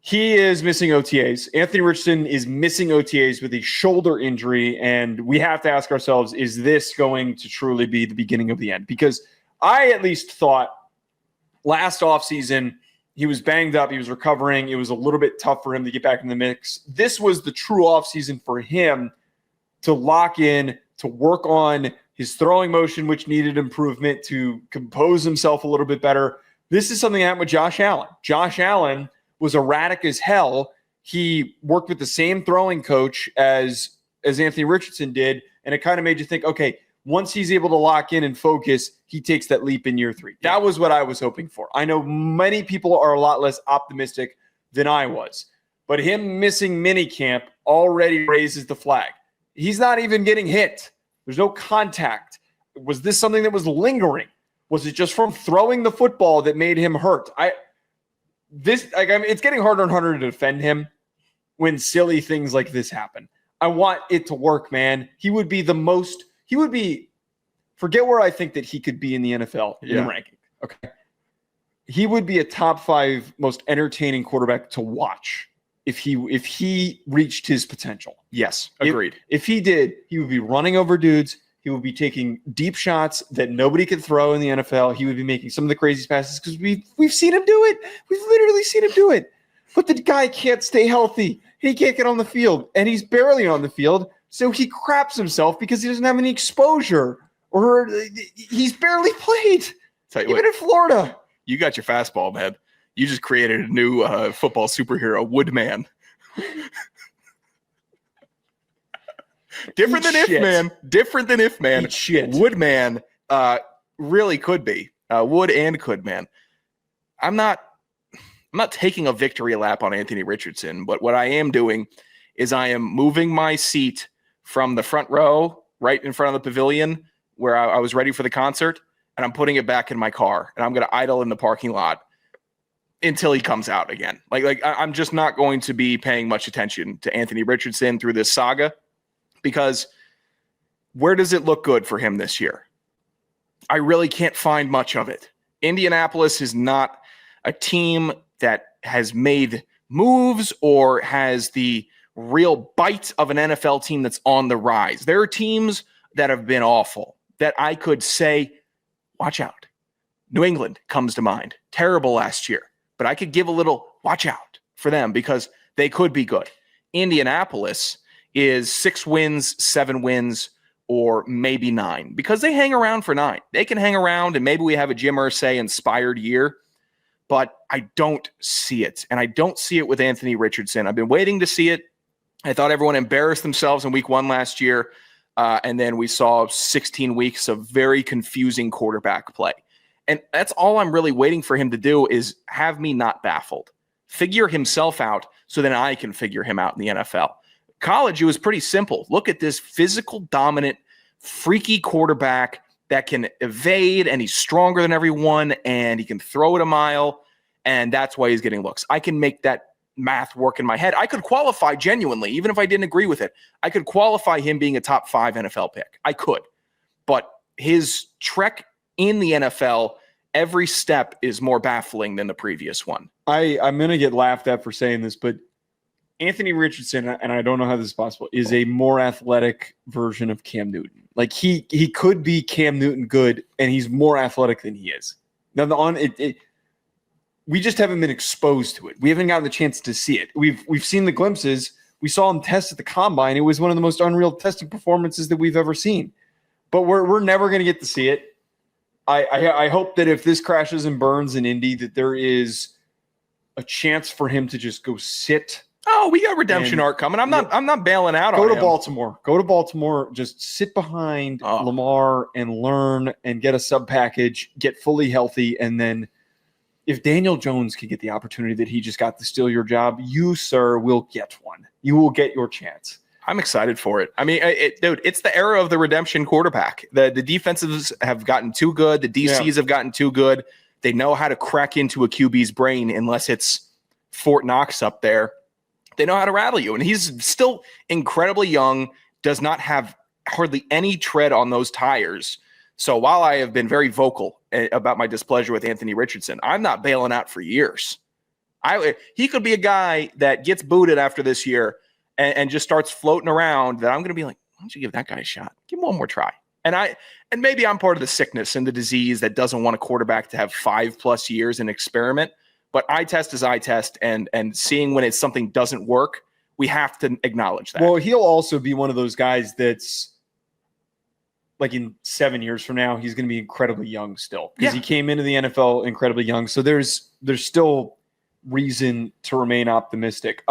He is missing OTAs. Anthony Richardson is missing OTAs with a shoulder injury, and we have to ask ourselves, is this going to truly be the beginning of the end? Because I at least thought last offseason he was banged up, he was recovering, it was a little bit tough for him to get back in the mix. This was the true offseason for him to lock in, to work on his throwing motion, which needed improvement, to compose himself a little bit better. This is something that happened with Josh Allen. Josh Allen was erratic as hell. He worked with the same throwing coach as Anthony Richardson did, and it kind of made you think, okay, once he's able to lock in and focus, he takes that leap in year 3. That was what I was hoping for. I know many people are a lot less optimistic than I was, but him missing minicamp already raises the flag. He's not even getting hit. There's no contact. Was this something that was lingering? Was it just from throwing the football that made him hurt? It's getting harder and harder to defend him when silly things like this happen. I want it to work, man. Forget where I think that he could be in the NFL in the ranking. Okay. He would be a top 5 most entertaining quarterback to watch if he reached his potential. Yes, agreed. If he did, he would be running over dudes. He would be taking deep shots that nobody could throw in the NFL. He would be making some of the craziest passes because we've seen him do it. We've literally seen him do it. But the guy can't stay healthy. He can't get on the field, and he's barely on the field. So he craps himself because he doesn't have any exposure, or he's barely played. Even in Florida. You got your fastball, man. You just created a new football superhero, Woodman. Different than if, man. Woodman really could be. Would and could, man. I'm not taking a victory lap on Anthony Richardson, but what I am doing is I am moving my seat from the front row right in front of the pavilion where I was ready for the concert, and I'm putting it back in my car, and I'm going to idle in the parking lot until he comes out again. Like I'm just not going to be paying much attention to Anthony Richardson through this saga, because where does it look good for him this year? I really can't find much of it. Indianapolis is not a team that has made moves or has the real bite of an NFL team that's on the rise. There are teams that have been awful that I could say, watch out. New England comes to mind. Terrible last year. But I could give a little watch out for them because they could be good. Indianapolis is 6 wins, 7 wins, or maybe 9, because they hang around for 9. They can hang around, and maybe we have a Jim Irsay inspired year, but I don't see it. And I don't see it with Anthony Richardson. I've been waiting to see it. I thought everyone embarrassed themselves in week 1 last year, and then we saw 16 weeks of very confusing quarterback play. And that's all I'm really waiting for him to do, is have me not baffled. Figure himself out so then I can figure him out in the NFL. College, it was pretty simple. Look at this physical, dominant, freaky quarterback that can evade, and he's stronger than everyone, and he can throw it a mile, and that's why he's getting looks. I can make that math work in my head. I could qualify genuinely, even if I didn't agree with it. I could qualify him being a top 5 NFL pick. I could. But his trek in the NFL, every step is more baffling than the previous one. I'm going to get laughed at for saying this, but Anthony Richardson, and I don't know how this is possible, is a more athletic version of Cam Newton. Like he could be Cam Newton good, and he's more athletic than he is. Now we just haven't been exposed to it. We haven't gotten the chance to see it. We've seen the glimpses. We saw him test at the combine. It was one of the most unreal testing performances that we've ever seen. But we're never going to get to see it. I hope that if this crashes and burns in Indy, that there is a chance for him to just go sit. Oh, we got redemption arc coming. I'm not bailing out on him. Go to Baltimore. Just sit behind Lamar and learn and get a sub package, get fully healthy. And then if Daniel Jones can get the opportunity that he just got to steal your job, you, sir, will get one. You will get your chance. I'm excited for it. I mean, dude, it's the era of the redemption quarterback. The defensives have gotten too good. The DCs have gotten too good. They know how to crack into a QB's brain unless it's Fort Knox up there. They know how to rattle you. And he's still incredibly young, does not have hardly any tread on those tires. So while I have been very vocal about my displeasure with Anthony Richardson, I'm not bailing out for years. He could be a guy that gets booted after this year and just starts floating around that I'm going to be like, why don't you give that guy a shot? Give him one more try. And maybe I'm part of the sickness and the disease that doesn't want a quarterback to have 5+ years and experiment. But eye test is eye test, and seeing when something doesn't work, we have to acknowledge that. Well, he'll also be one of those guys that's like in 7 years from now, he's going to be incredibly young still because he came into the NFL incredibly young. So there's still reason to remain optimistic.